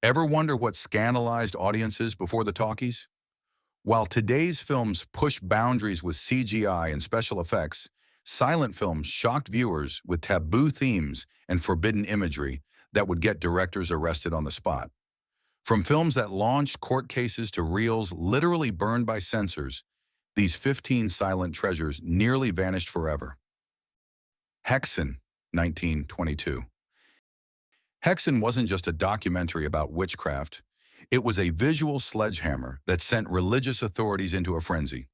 Ever wonder what scandalized audiences before the talkies? While today's films push boundaries with CGI and special effects, silent films shocked viewers with taboo themes and forbidden imagery that would get directors arrested on the spot. From films that launched court cases to reels literally burned by censors, these 15 silent treasures nearly vanished forever. Hexen, 1922. Hexen wasn't just a documentary about witchcraft. It was a visual sledgehammer that sent religious authorities into a frenzy.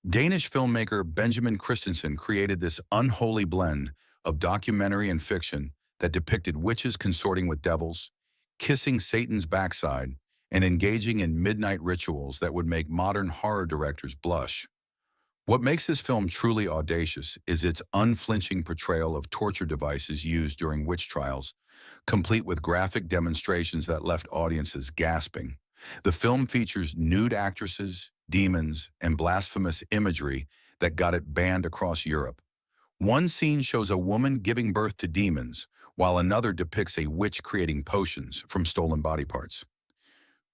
Danish filmmaker Benjamin Christensen created this unholy blend of documentary and fiction that depicted witches consorting with devils, kissing Satan's backside, and engaging in midnight rituals that would make modern horror directors blush. What makes this film truly audacious is its unflinching portrayal of torture devices used during witch trials, complete with graphic demonstrations that left audiences gasping. The film features nude actresses, demons, and blasphemous imagery that got it banned across Europe. One scene shows a woman giving birth to demons, while another depicts a witch creating potions from stolen body parts.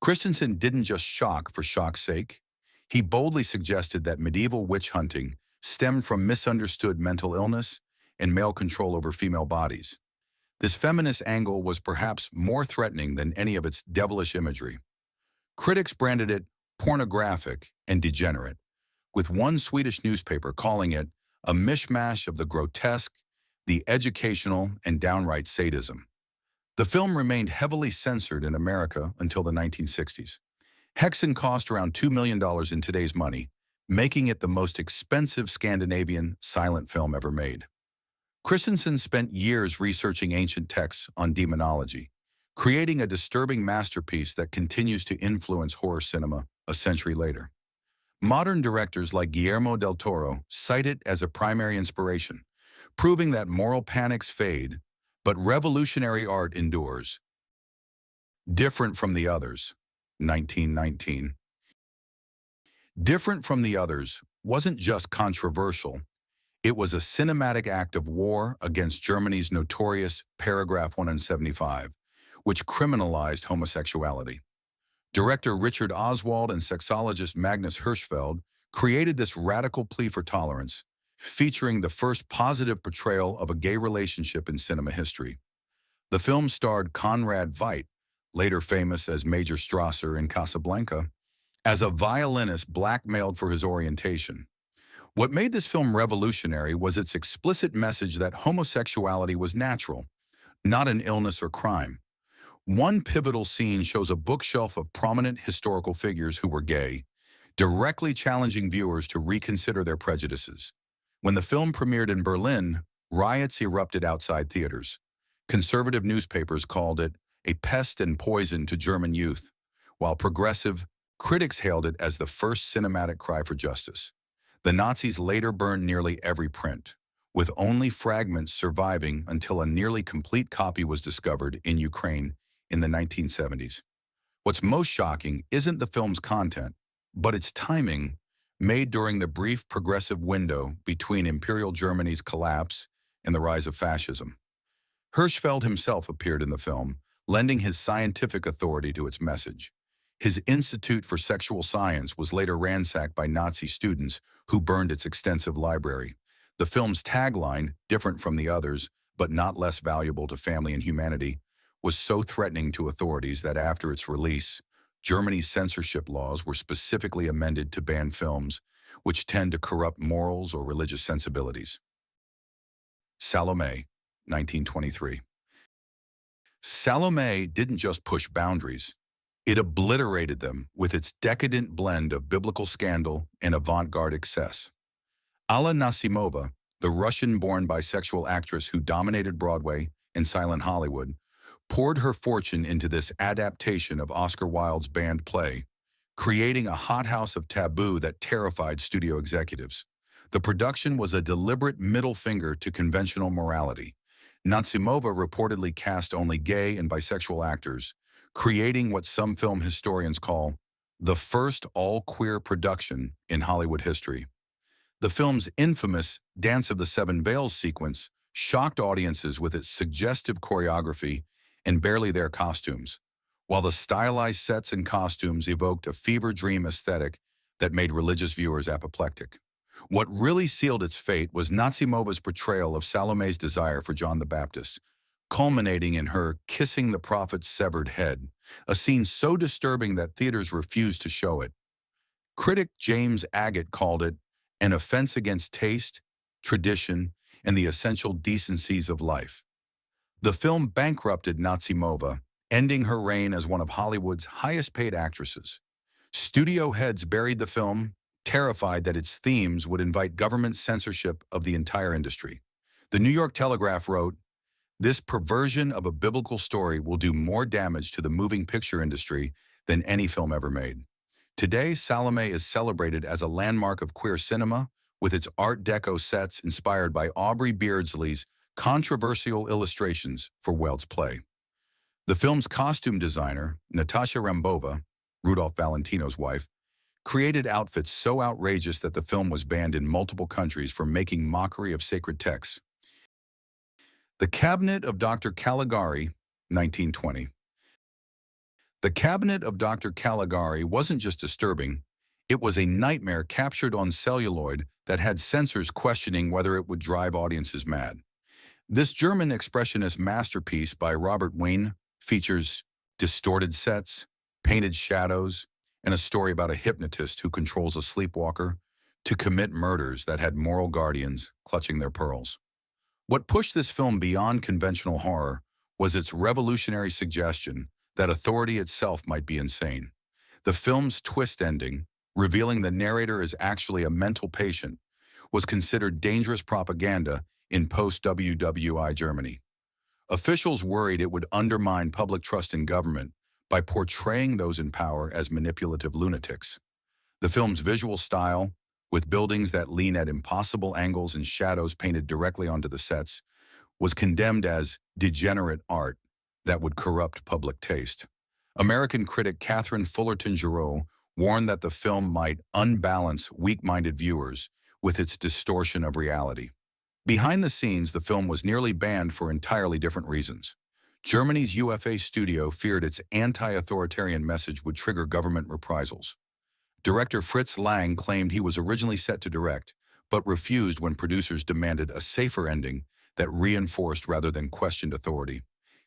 Christensen didn't just shock for shock's sake. He boldly suggested that medieval witch hunting stemmed from misunderstood mental illness and male control over female bodies. This feminist angle was perhaps more threatening than any of its devilish imagery. Critics branded it pornographic and degenerate, with one Swedish newspaper calling it a mishmash of the grotesque, the educational, and downright sadism. The film remained heavily censored in America until the 1960s. Hexen cost around $2 million in today's money, making it the most expensive Scandinavian silent film ever made. Christensen spent years researching ancient texts on demonology, creating a disturbing masterpiece that continues to influence horror cinema a century later. Modern directors like Guillermo del Toro cite it as a primary inspiration, proving that moral panics fade, but revolutionary art endures. Different from the others, 1919. Different from the others wasn't just controversial, it was a cinematic act of war against Germany's notorious Paragraph 175, which criminalized homosexuality. Director Richard Oswald and sexologist Magnus Hirschfeld created this radical plea for tolerance, featuring the first positive portrayal of a gay relationship in cinema history. The film starred Conrad Veidt, later famous as Major Strasser in Casablanca, as a violinist blackmailed for his orientation. What made this film revolutionary was its explicit message that homosexuality was natural, not an illness or crime. One pivotal scene shows a bookshelf of prominent historical figures who were gay, directly challenging viewers to reconsider their prejudices. When the film premiered in Berlin, riots erupted outside theaters. Conservative newspapers called it a pest and poison to German youth, while progressive critics hailed it as the first cinematic cry for justice. The Nazis later burned nearly every print, with only fragments surviving until a nearly complete copy was discovered in Ukraine in the 1970s. What's most shocking isn't the film's content, but its timing, made during the brief progressive window between Imperial Germany's collapse and the rise of fascism. Hirschfeld himself appeared in the film, lending his scientific authority to its message. His Institute for Sexual Science was later ransacked by Nazi students who burned its extensive library. The film's tagline, different from the others, but not less valuable to family and humanity, was so threatening to authorities that after its release, Germany's censorship laws were specifically amended to ban films which tend to corrupt morals or religious sensibilities. Salome, 1923. Salome didn't just push boundaries. It obliterated them with its decadent blend of biblical scandal and avant-garde excess. Alla Nasimova, the Russian-born bisexual actress who dominated Broadway and silent Hollywood, poured her fortune into this adaptation of Oscar Wilde's banned play, creating a hothouse of taboo that terrified studio executives. The production was a deliberate middle finger to conventional morality. Nasimova reportedly cast only gay and bisexual actors, creating what some film historians call the first all-queer production in Hollywood history. The film's infamous Dance of the Seven Veils sequence shocked audiences with its suggestive choreography and barely there costumes, while the stylized sets and costumes evoked a fever dream aesthetic that made religious viewers apoplectic. What really sealed its fate was Nazimova's portrayal of Salome's desire for John the Baptist, culminating in her kissing the prophet's severed head, a scene so disturbing that theaters refused to show it. Critic James Agate called it an offense against taste, tradition, and the essential decencies of life. The film bankrupted Natsimova, ending her reign as one of Hollywood's highest-paid actresses. Studio heads buried the film, terrified that its themes would invite government censorship of the entire industry. The New York Telegraph wrote, "This perversion of a biblical story will do more damage to the moving picture industry than any film ever made." Today, Salome is celebrated as a landmark of queer cinema, with its Art Deco sets inspired by Aubrey Beardsley's controversial illustrations for Wales Play. The film's costume designer, Natasha Rambova, Rudolph Valentino's wife, created outfits so outrageous that the film was banned in multiple countries for making mockery of sacred texts. The Cabinet of Dr. Caligari, 1920. The Cabinet of Dr. Caligari wasn't just disturbing, it was a nightmare captured on celluloid that had censors questioning whether it would drive audiences mad. This German expressionist masterpiece by Robert Wiene features distorted sets, painted shadows, and a story about a hypnotist who controls a sleepwalker to commit murders that had moral guardians clutching their pearls. What pushed this film beyond conventional horror was its revolutionary suggestion that authority itself might be insane. The film's twist ending, revealing the narrator is actually a mental patient, was considered dangerous propaganda in post-WWI Germany. Officials worried it would undermine public trust in government by portraying those in power as manipulative lunatics. The film's visual style, with buildings that lean at impossible angles and shadows painted directly onto the sets, was condemned as degenerate art that would corrupt public taste. American critic Catherine Fullerton Giroux warned that the film might unbalance weak-minded viewers with its distortion of reality. Behind the scenes, the film was nearly banned for entirely different reasons. Germany's UFA studio feared its anti-authoritarian message would trigger government reprisals. Director Fritz Lang claimed he was originally set to direct, but refused when producers demanded a safer ending that reinforced rather than questioned authority.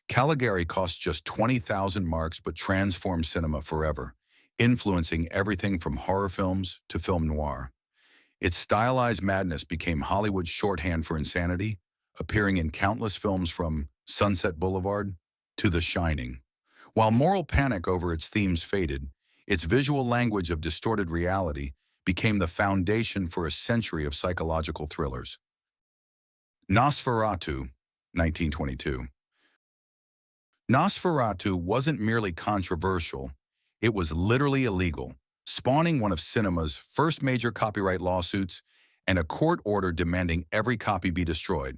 Caligari cost just 20,000 marks but transformed cinema forever, influencing everything from horror films to film noir. Its stylized madness became Hollywood's shorthand for insanity, appearing in countless films from Sunset Boulevard to The Shining. While moral panic over its themes faded, its visual language of distorted reality became the foundation for a century of psychological thrillers. Nosferatu, 1922. Nosferatu wasn't merely controversial, it was literally illegal, spawning one of cinema's first major copyright lawsuits and a court order demanding every copy be destroyed.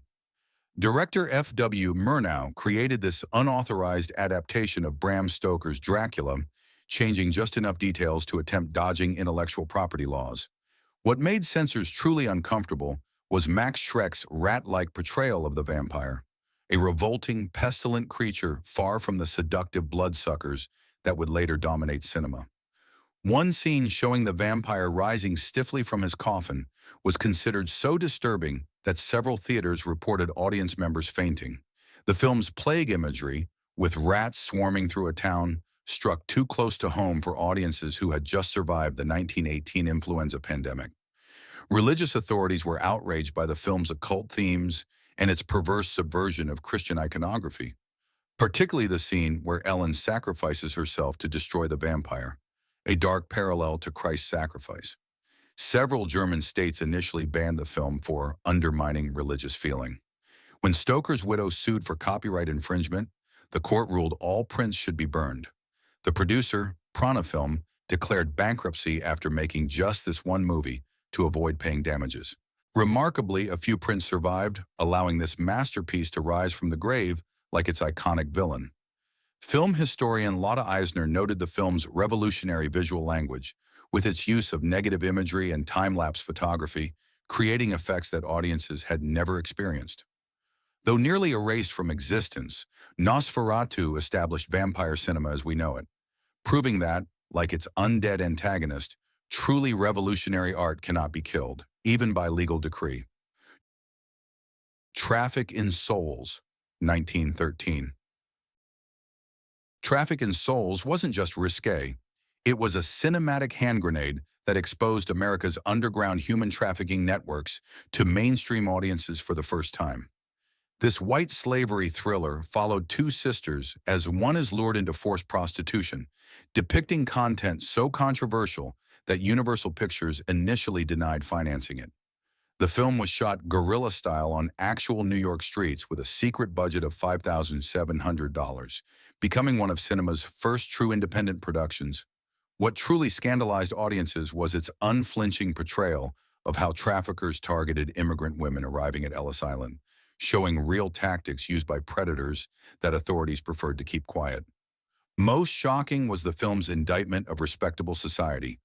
Director F.W. Murnau created this unauthorized adaptation of Bram Stoker's Dracula, changing just enough details to attempt dodging intellectual property laws. What made censors truly uncomfortable was Max Schreck's rat-like portrayal of the vampire, a revolting, pestilent creature far from the seductive bloodsuckers that would later dominate cinema. One scene showing the vampire rising stiffly from his coffin was considered so disturbing that several theaters reported audience members fainting. The film's plague imagery, with rats swarming through a town, struck too close to home for audiences who had just survived the 1918 influenza pandemic. Religious authorities were outraged by the film's occult themes and its perverse subversion of Christian iconography, particularly the scene where Ellen sacrifices herself to destroy the vampire, a dark parallel to Christ's sacrifice. Several German states initially banned the film for undermining religious feeling. When Stoker's widow sued for copyright infringement, the court ruled all prints should be burned. The producer, Prana Film, declared bankruptcy after making just this one movie to avoid paying damages. Remarkably, a few prints survived, allowing this masterpiece to rise from the grave like its iconic villain. Film historian Lotta Eisner noted the film's revolutionary visual language, with its use of negative imagery and time-lapse photography, creating effects that audiences had never experienced. Though nearly erased from existence, Nosferatu established vampire cinema as we know it, proving that, like its undead antagonist, truly revolutionary art cannot be killed, even by legal decree. Traffic in Souls, 1913. Traffic in Souls wasn't just risque, it was a cinematic hand grenade that exposed America's underground human trafficking networks to mainstream audiences for the first time. This white slavery thriller followed two sisters as one is lured into forced prostitution, depicting content so controversial that Universal Pictures initially denied financing it. The film was shot guerrilla style on actual New York streets with a secret budget of $5,700, becoming one of cinema's first true independent productions. What truly scandalized audiences was its unflinching portrayal of how traffickers targeted immigrant women arriving at Ellis Island, showing real tactics used by predators that authorities preferred to keep quiet. Most shocking was the film's indictment of respectable society.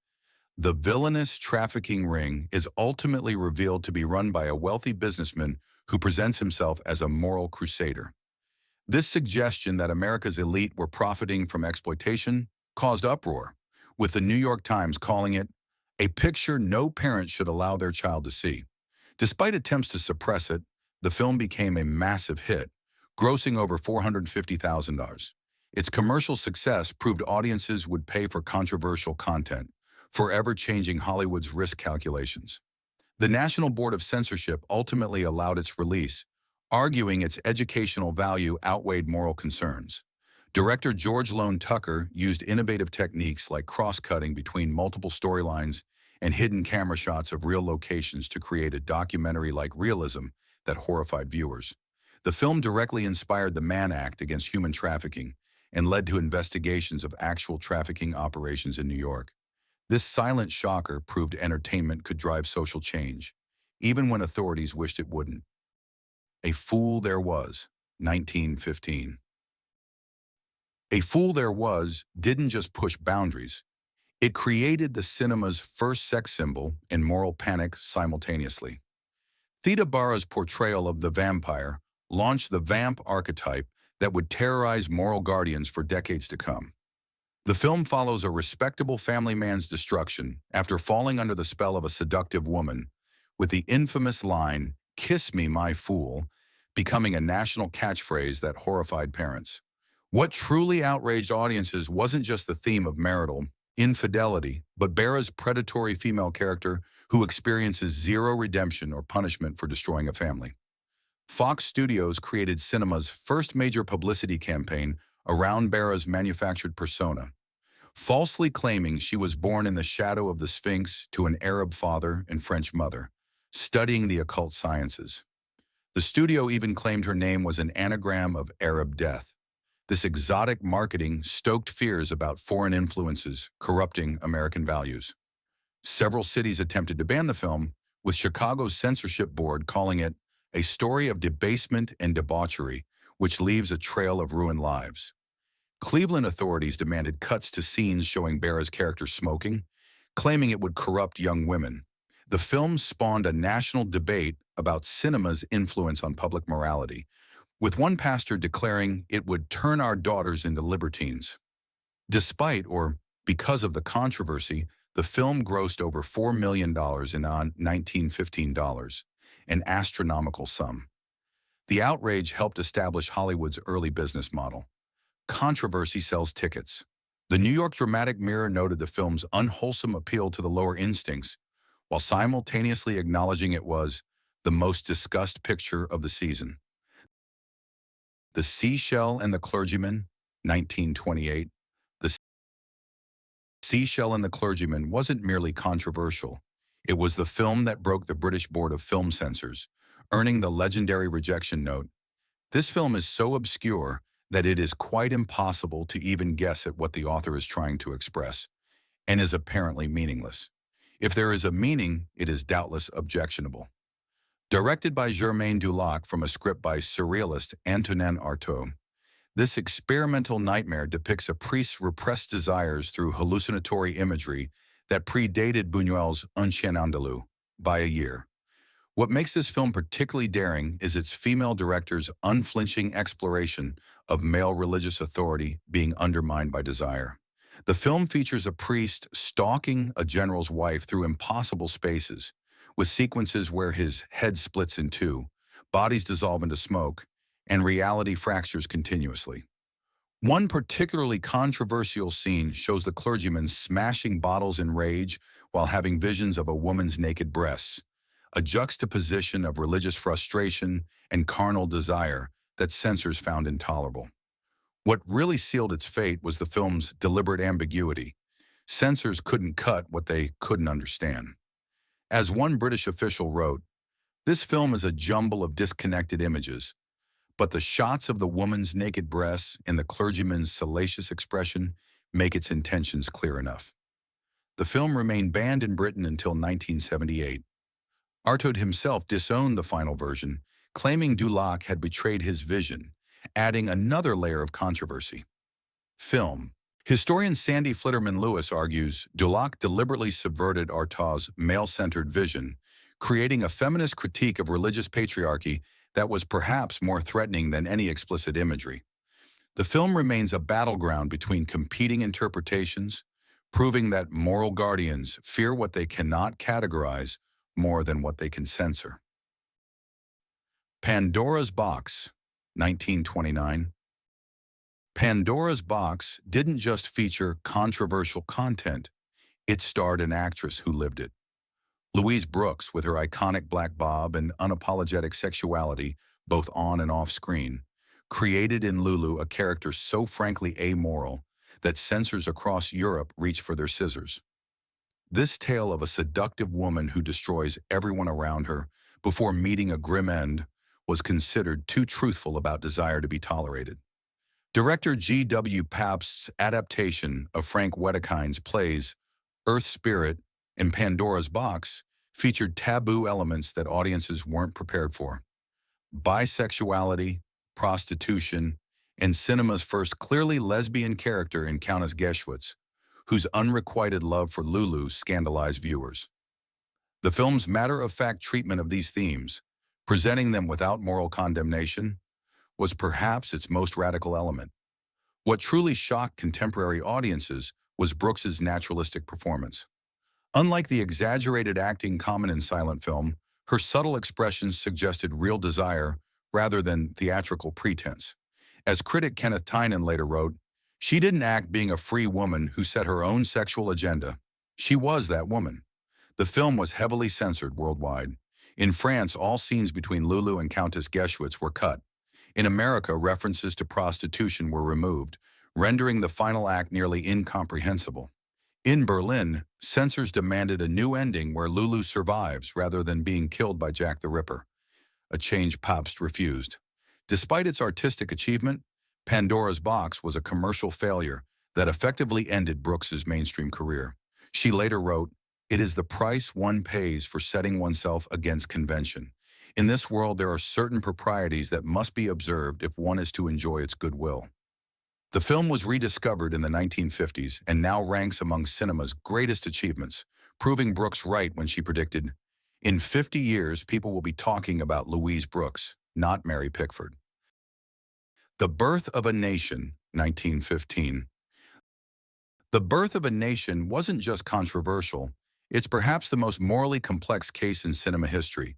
The villainous trafficking ring is ultimately revealed to be run by a wealthy businessman who presents himself as a moral crusader. This suggestion that America's elite were profiting from exploitation caused uproar, with the New York Times calling it a picture no parent should allow their child to see. Despite attempts to suppress it, the film became a massive hit, grossing over $450,000. Its commercial success proved audiences would pay for controversial content, forever changing Hollywood's risk calculations. The National Board of Censorship ultimately allowed its release, arguing its educational value outweighed moral concerns. Director George Lone Tucker used innovative techniques like cross-cutting between multiple storylines and hidden camera shots of real locations to create a documentary-like realism that horrified viewers. The film directly inspired the Mann Act against human trafficking and led to investigations of actual trafficking operations in New York. This silent shocker proved entertainment could drive social change, even when authorities wished it wouldn't. A Fool There Was, 1915. A Fool There Was didn't just push boundaries. It created the cinema's first sex symbol and moral panic simultaneously. Theda Bara's portrayal of the vampire launched the vamp archetype that would terrorize moral guardians for decades to come. The film follows a respectable family man's destruction after falling under the spell of a seductive woman, with the infamous line, "Kiss me, my fool," becoming a national catchphrase that horrified parents. What truly outraged audiences wasn't just the theme of marital infidelity, but Bara's predatory female character who experiences zero redemption or punishment for destroying a family. Fox Studios created cinema's first major publicity campaign around Bara's manufactured persona, falsely claiming she was born in the shadow of the Sphinx to an Arab father and French mother, studying the occult sciences. The studio even claimed her name was an anagram of Arab death. This exotic marketing stoked fears about foreign influences corrupting American values. Several cities attempted to ban the film, with Chicago's censorship board calling it a story of debasement and debauchery, which leaves a trail of ruined lives. Cleveland authorities demanded cuts to scenes showing Bara's character smoking, claiming it would corrupt young women. The film spawned a national debate about cinema's influence on public morality, with one pastor declaring it would turn our daughters into libertines. Despite, or because of the controversy, the film grossed over $4 million in 1915 dollars, an astronomical sum. The outrage helped establish Hollywood's early business model. Controversy sells tickets. The New York Dramatic Mirror noted the film's unwholesome appeal to the lower instincts, while simultaneously acknowledging it was the most discussed picture of the season. The Seashell and the Clergyman, 1928. The Seashell and the Clergyman wasn't merely controversial. It was the film that broke the British Board of Film Censors, earning the legendary rejection note. This film is so obscure that it is quite impossible to even guess at what the author is trying to express, and is apparently meaningless. If there is a meaning, it is doubtless objectionable. Directed by Germain Dulac from a script by surrealist Antonin Artaud, this experimental nightmare depicts a priest's repressed desires through hallucinatory imagery that predated Buñuel's Un Chien Andalou by a year. What makes this film particularly daring is its female director's unflinching exploration of male religious authority being undermined by desire. The film features a priest stalking a general's wife through impossible spaces, with sequences where his head splits in two, bodies dissolve into smoke, and reality fractures continuously. One particularly controversial scene shows the clergyman smashing bottles in rage while having visions of a woman's naked breasts, a juxtaposition of religious frustration and carnal desire that censors found intolerable. What really sealed its fate was the film's deliberate ambiguity. Censors couldn't cut what they couldn't understand. As one British official wrote, "This film is a jumble of disconnected images, but the shots of the woman's naked breasts and the clergyman's salacious expression make its intentions clear enough." The film remained banned in Britain until 1978. Artaud himself disowned the final version, claiming Dulac had betrayed his vision, adding another layer of controversy. Film. Historian Sandy Flitterman Lewis argues Dulac deliberately subverted Artaud's male-centered vision, creating a feminist critique of religious patriarchy that was perhaps more threatening than any explicit imagery. The film remains a battleground between competing interpretations, proving that moral guardians fear what they cannot categorize more than what they can censor. Pandora's Box, 1929. Pandora's Box didn't just feature controversial content, it starred an actress who lived it. Louise Brooks, with her iconic black bob and unapologetic sexuality, both on and off screen, created in Lulu a character so frankly amoral that censors across Europe reach for their scissors. This tale of a seductive woman who destroys everyone around her before meeting a grim end was considered too truthful about desire to be tolerated. Director G.W. Pabst's adaptation of Frank Wedekind's plays Earth Spirit and Pandora's Box featured taboo elements that audiences weren't prepared for. Bisexuality, prostitution, and cinema's first clearly lesbian character in Countess Geschwitz, whose unrequited love for Lulu scandalized viewers. The film's matter-of-fact treatment of these themes, presenting them without moral condemnation, was perhaps its most radical element. What truly shocked contemporary audiences was Brooks's naturalistic performance. Unlike the exaggerated acting common in silent film, her subtle expressions suggested real desire rather than theatrical pretense. As critic Kenneth Tynan later wrote, "She didn't act being a free woman who set her own sexual agenda. She was that woman." The film was heavily censored worldwide. In France, all scenes between Lulu and Countess Geschwitz were cut. In America, references to prostitution were removed, rendering the final act nearly incomprehensible. In Berlin, censors demanded a new ending where Lulu survives rather than being killed by Jack the Ripper, a change Pabst refused. Despite its artistic achievement, Pandora's Box was a commercial failure that effectively ended Brooks's mainstream career. She later wrote, "It is the price one pays for setting oneself against convention. In this world, there are certain proprieties that must be observed if one is to enjoy its goodwill." The film was rediscovered in the 1950s and now ranks among cinema's greatest achievements, proving Brooks right when she predicted, "In 50 years, people will be talking about Louise Brooks, not Mary Pickford." The Birth of a Nation, 1915. The Birth of a Nation wasn't just controversial, it's perhaps the most morally complex case in cinema history.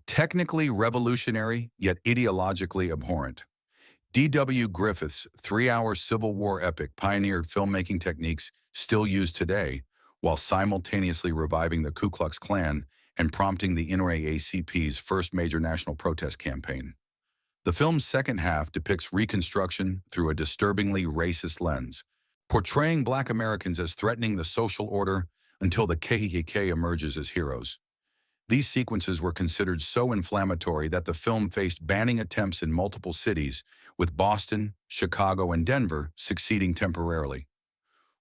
Technically revolutionary, yet ideologically abhorrent. D.W. Griffith's three-hour Civil War epic pioneered filmmaking techniques still used today, while simultaneously reviving the Ku Klux Klan and prompting the NRAACP's first major national protest campaign. The film's second half depicts Reconstruction through a disturbingly racist lens, portraying Black Americans as threatening the social order until the KKK emerges as heroes. These sequences were considered so inflammatory that the film faced banning attempts in multiple cities, with Boston, Chicago, and Denver succeeding temporarily.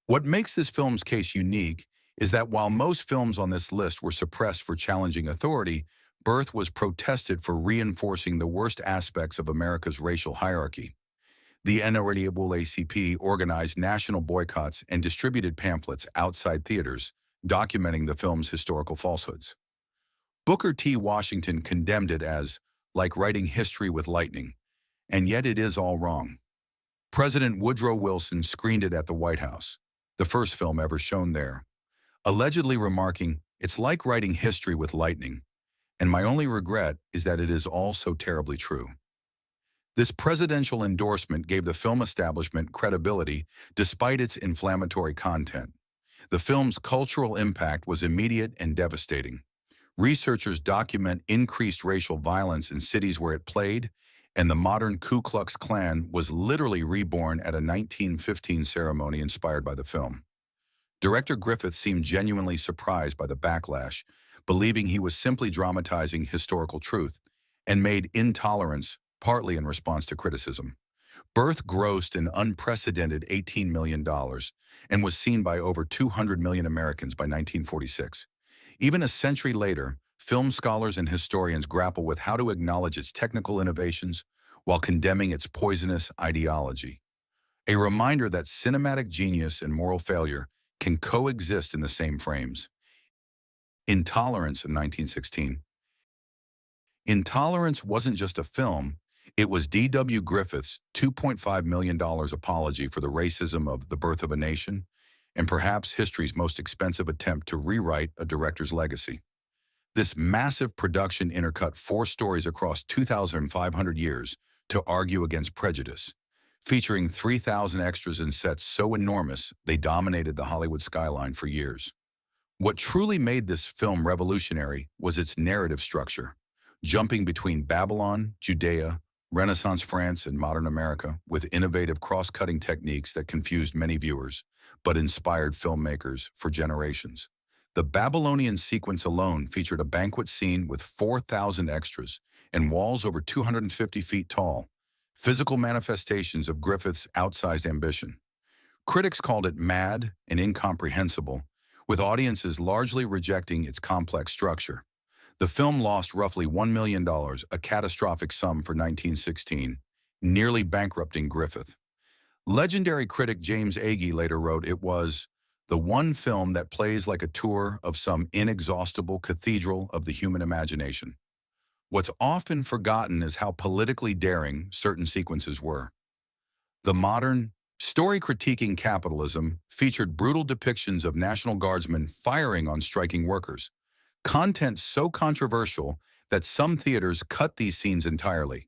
What makes this film's case unique is that while most films on this list were suppressed for challenging authority, Birth was protested for reinforcing the worst aspects of America's racial hierarchy. The NRAACP organized national boycotts and distributed pamphlets outside theaters, documenting the film's historical falsehoods. Booker T. Washington condemned it as like writing history with lightning, and yet it is all wrong. President Woodrow Wilson screened it at the White House, the first film ever shown there, allegedly remarking, "It's like writing history with lightning, and my only regret is that it is all so terribly true." This presidential endorsement gave the film establishment credibility despite its inflammatory content. The film's cultural impact was immediate and devastating. Researchers document increased racial violence in cities where it played, and the modern Ku Klux Klan was literally reborn at a 1915 ceremony inspired by the film. Director Griffith seemed genuinely surprised by the backlash, believing he was simply dramatizing historical truth, and made Intolerance partly in response to criticism. Birth grossed an unprecedented $18 million and was seen by over 200 million Americans by 1946. Even a century later, film scholars and historians grapple with how to acknowledge its technical innovations while condemning its poisonous ideology. A reminder that cinematic genius and moral failure can coexist in the same frames. Intolerance in 1916. Intolerance wasn't just a film, it was D.W. Griffith's $2.5 million apology for the racism of The Birth of a Nation, and perhaps history's most expensive attempt to rewrite a director's legacy. This massive production intercut 4 stories across 2,500 years to argue against prejudice, featuring 3,000 extras and sets so enormous they dominated the Hollywood skyline for years. What truly made this film revolutionary was its narrative structure, jumping between Babylon, Judea, Renaissance France, and modern America with innovative cross-cutting techniques that confused many viewers, but inspired filmmakers for generations. The Babylonian sequence alone featured a banquet scene with 4,000 extras and walls over 250 feet tall, physical manifestations of Griffith's outsized ambition. Critics called it mad and incomprehensible, with audiences largely rejecting its complex structure. The film lost roughly $1 million, a catastrophic sum for 1916, nearly bankrupting Griffith. Legendary critic James Agee later wrote it was the one film that plays like a tour of some inexhaustible cathedral of the human imagination. What's often forgotten is how politically daring certain sequences were. The modern, story critiquing capitalism featured brutal depictions of National Guardsmen firing on striking workers, content so controversial that some theaters cut these scenes entirely.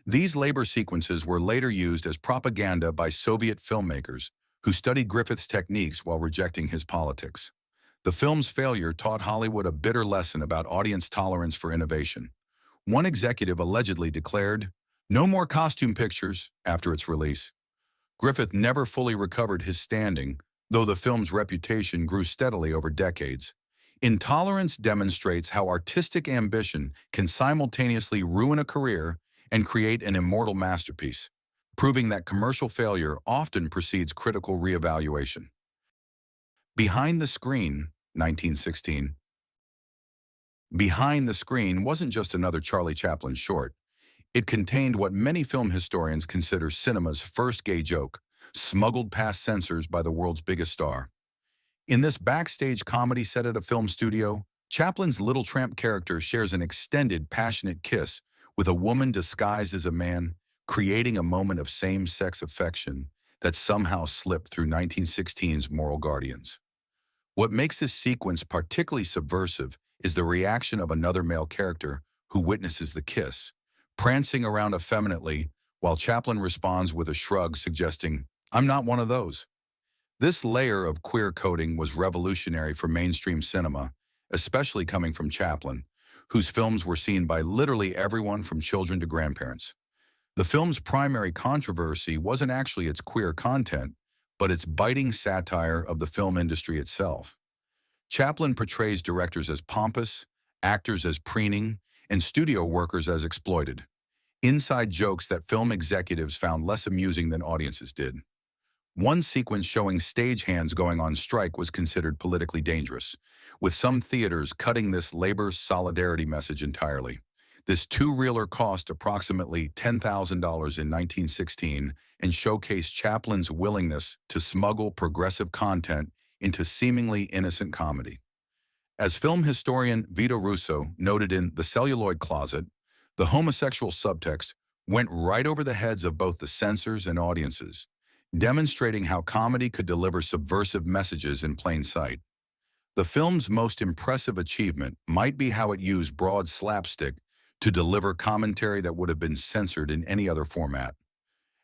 These labor sequences were later used as propaganda by Soviet filmmakers who studied Griffith's techniques while rejecting his politics. The film's failure taught Hollywood a bitter lesson about audience tolerance for innovation. One executive allegedly declared, "No more costume pictures," after its release. Griffith never fully recovered his standing, though the film's reputation grew steadily over decades. Intolerance demonstrates how artistic ambition can simultaneously ruin a career and create an immortal masterpiece, proving that commercial failure often precedes critical reevaluation. Behind the Screen, 1916. Behind the Screen wasn't just another Charlie Chaplin short. It contained what many film historians consider cinema's first gay joke, smuggled past censors by the world's biggest star. In this backstage comedy set at a film studio, Chaplin's little tramp character shares an extended, passionate kiss with a woman disguised as a man, creating a moment of same-sex affection that somehow slipped through 1916's moral guardians. What makes this sequence particularly subversive is the reaction of another male character who witnesses the kiss, prancing around effeminately while Chaplin responds with a shrug suggesting, "I'm not one of those." This layer of queer coding was revolutionary for mainstream cinema, especially coming from Chaplin, whose films were seen by literally everyone from children to grandparents. The film's primary controversy wasn't actually its queer content, but its biting satire of the film industry itself. Chaplin portrays directors as pompous, actors as preening, and studio workers as exploited. Inside jokes that film executives found less amusing than audiences did. One sequence showing stagehands going on strike was considered politically dangerous, with some theaters cutting this labor solidarity message entirely. This two-reeler cost approximately $10,000 in 1916 and showcased Chaplin's willingness to smuggle progressive content into seemingly innocent comedy. As film historian Vito Russo noted in The Celluloid Closet, the homosexual subtext went right over the heads of both the censors and audiences, demonstrating how comedy could deliver subversive messages in plain sight. The film's most impressive achievement might be how it used broad slapstick to deliver commentary that would have been censored in any other format.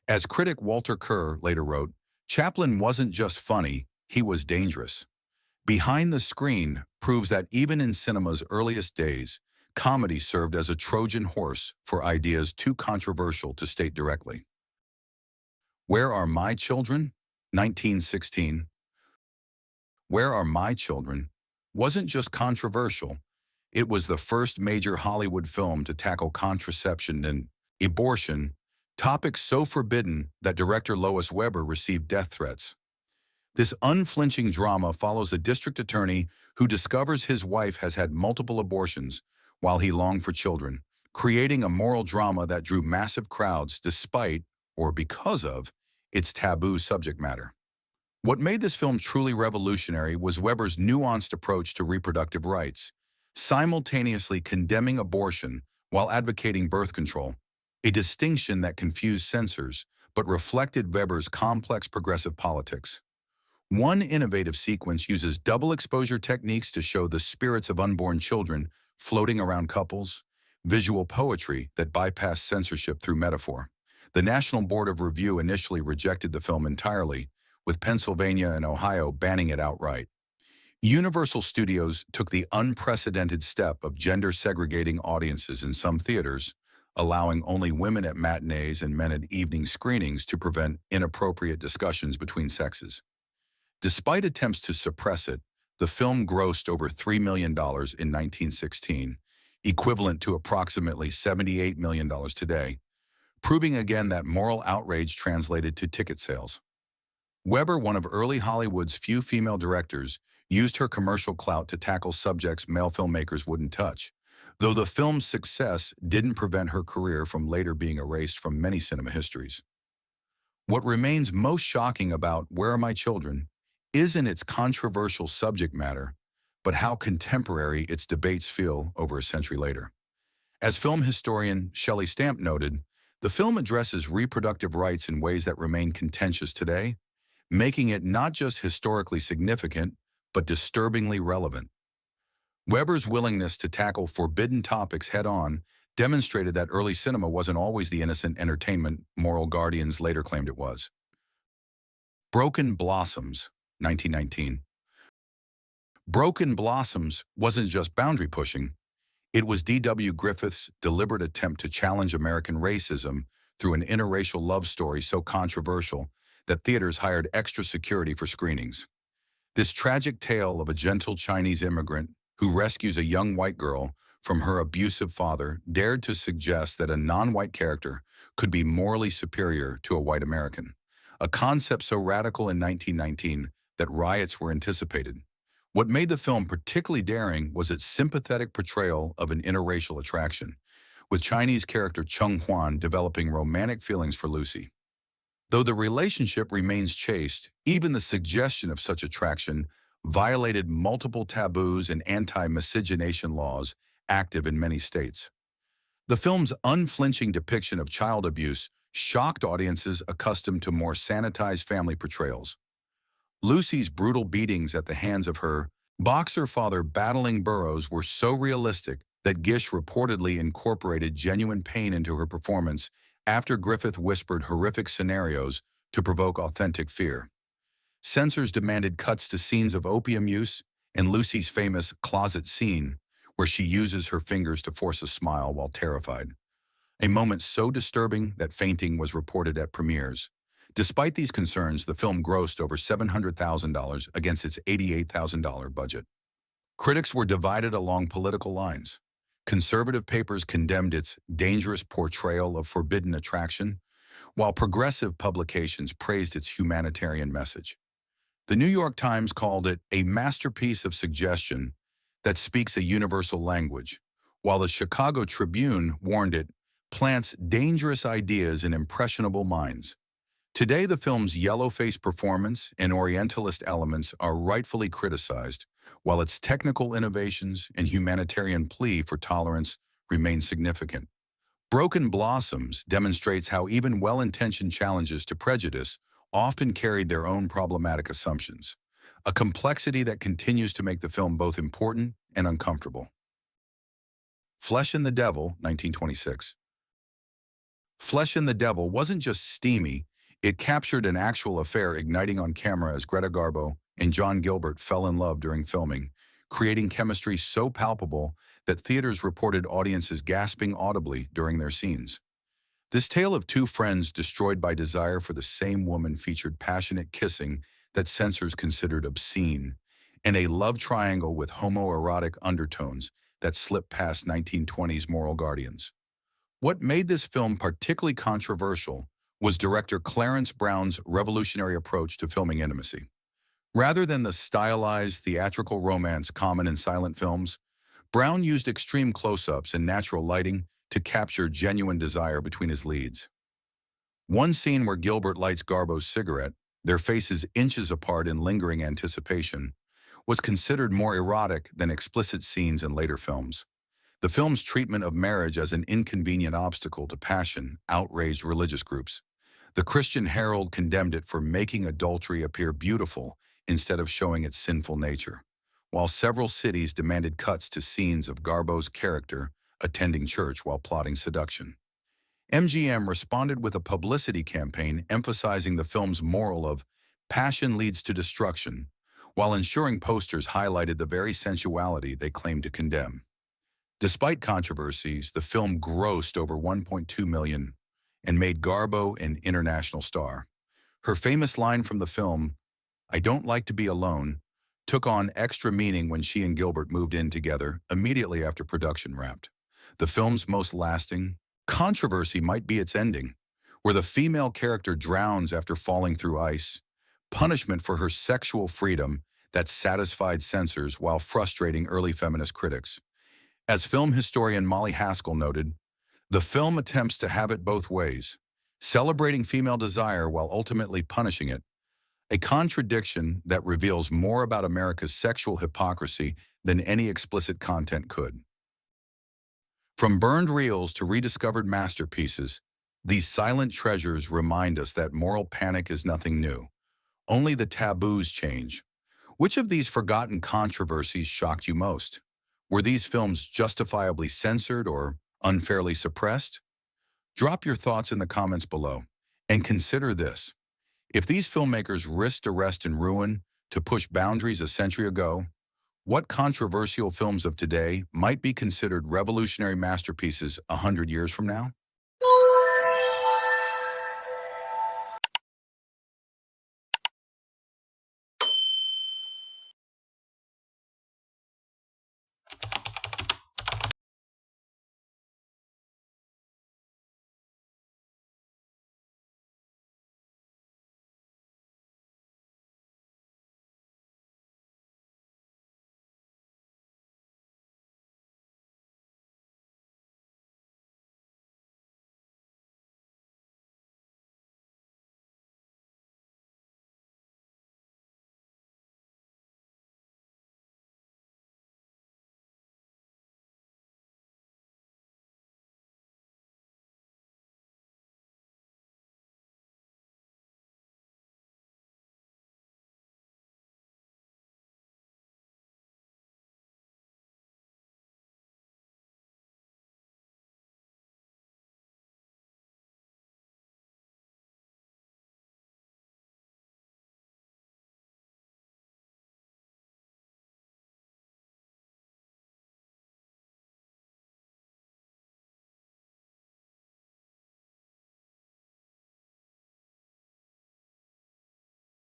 As critic Walter Kerr later wrote, Chaplin wasn't just funny, he was dangerous. Behind the Screen proves that even in cinema's earliest days, comedy served as a Trojan horse for ideas too controversial to state directly. Where Are My Children? 1916. Where Are My Children wasn't just controversial, it was the first major Hollywood film to tackle contraception and abortion, topics so forbidden that director Lois Weber received death threats. This unflinching drama follows a district attorney who discovers his wife has had multiple abortions while he longed for children, creating a moral drama that drew massive crowds despite, or because of, its taboo subject matter. What made this film truly revolutionary was Weber's nuanced approach to reproductive rights, simultaneously condemning abortion while advocating birth control, a distinction that confused censors but reflected Weber's complex progressive politics. One innovative sequence uses double exposure techniques to show the spirits of unborn children floating around couples, visual poetry that bypassed censorship through metaphor. The National Board of Review initially rejected the film entirely, with Pennsylvania and Ohio banning it outright. Universal Studios took the unprecedented step of gender-segregating audiences in some theaters, allowing only women at matinees and men at evening screenings to prevent inappropriate discussions between sexes. Despite attempts to suppress it, the film grossed over $3 million in 1916, equivalent to approximately $78 million today, proving again that moral outrage translated to ticket sales. Weber, one of early Hollywood's few female directors, used her commercial clout to tackle subjects male filmmakers wouldn't touch, though the film's success didn't prevent her career from later being erased from many cinema histories. What remains most shocking about Where Are My Children isn't its controversial subject matter, but how contemporary its debates feel over a century later. As film historian Shelley Stamp noted, the film addresses reproductive rights in ways that remain contentious today, making it not just historically significant, but disturbingly relevant. Weber's willingness to tackle forbidden topics head-on demonstrated that early cinema wasn't always the innocent entertainment moral guardians later claimed it was. Broken Blossoms, 1919. Broken Blossoms wasn't just boundary pushing, it was D.W. Griffith's deliberate attempt to challenge American racism through an interracial love story so controversial that theaters hired extra security for screenings. This tragic tale of a gentle Chinese immigrant who rescues a young white girl from her abusive father dared to suggest that a non-white character could be morally superior to a white American, a concept so radical in 1919 that riots were anticipated. What made the film particularly daring was its sympathetic portrayal of an interracial attraction, with Chinese character Chung Huan developing romantic feelings for Lucy. Though the relationship remains chaste, even the suggestion of such attraction violated multiple taboos and anti-miscegenation laws active in many states. The film's unflinching depiction of child abuse shocked audiences accustomed to more sanitized family portrayals. Lucy's brutal beatings at the hands of her boxer father battling Burroughs were so realistic that Gish reportedly incorporated genuine pain into her performance after Griffith whispered horrific scenarios to provoke authentic fear. Censors demanded cuts to scenes of opium use and Lucy's famous closet scene, where she uses her fingers to force a smile while terrified, a moment so disturbing that fainting was reported at premieres. Despite these concerns, the film grossed over $700,000 against its $88,000 budget. Critics were divided along political lines. Conservative papers condemned its dangerous portrayal of forbidden attraction, while progressive publications praised its humanitarian message. The New York Times called it a masterpiece of suggestion that speaks a universal language, while the Chicago Tribune warned it plants dangerous ideas in impressionable minds. Today, the film's yellow-faced performance and Orientalist elements are rightfully criticized, while its technical innovations and humanitarian plea for tolerance remain significant. Broken Blossoms demonstrates how even well-intentioned challenges to prejudice often carried their own problematic assumptions, a complexity that continues to make the film both important and uncomfortable. Flesh and the Devil, 1926. Flesh and the Devil wasn't just steamy, it captured an actual affair igniting on camera as Greta Garbo and John Gilbert fell in love during filming, creating chemistry so palpable that theaters reported audiences gasping audibly during their scenes. This tale of two friends destroyed by desire for the same woman featured passionate kissing that censors considered obscene, and a love triangle with homoerotic undertones that slipped past 1920s moral guardians. What made this film particularly controversial was director Clarence Brown's revolutionary approach to filming intimacy. Rather than the stylized theatrical romance common in silent films, Brown used extreme close-ups and natural lighting to capture genuine desire between his leads. One scene where Gilbert lights Garbo's cigarette, their faces inches apart in lingering anticipation, was considered more erotic than explicit scenes in later films. The film's treatment of marriage as an inconvenient obstacle to passion outraged religious groups. The Christian Herald condemned it for making adultery appear beautiful instead of showing its sinful nature, while several cities demanded cuts to scenes of Garbo's character attending church while plotting seduction. MGM responded with a publicity campaign emphasizing the film's moral of passion leads to destruction, while ensuring posters highlighted the very sensuality they claimed to condemn. Despite controversies, the film grossed over $1.2 million and made Garbo an international star. Her famous line from the film, "I don't like to be alone," took on extra meaning when she and Gilbert moved in together immediately after production wrapped. The film's most lasting controversy might be its ending, where the female character drowns after falling through ice, punishment for her sexual freedom that satisfied censors while frustrating early feminist critics. As film historian Molly Haskell noted, the film attempts to have it both ways, celebrating female desire while ultimately punishing it, a contradiction that reveals more about America's sexual hypocrisy than any explicit content could. From burned reels to rediscovered masterpieces, these silent treasures remind us that moral panic is nothing new. Only the taboos change. Which of these forgotten controversies shocked you most? Were these films justifiably censored or unfairly suppressed? Drop your thoughts in the comments below. And consider this. If these filmmakers risked arrest and ruin to push boundaries a century ago, what controversial films of today might be considered revolutionary masterpieces 100 years from now?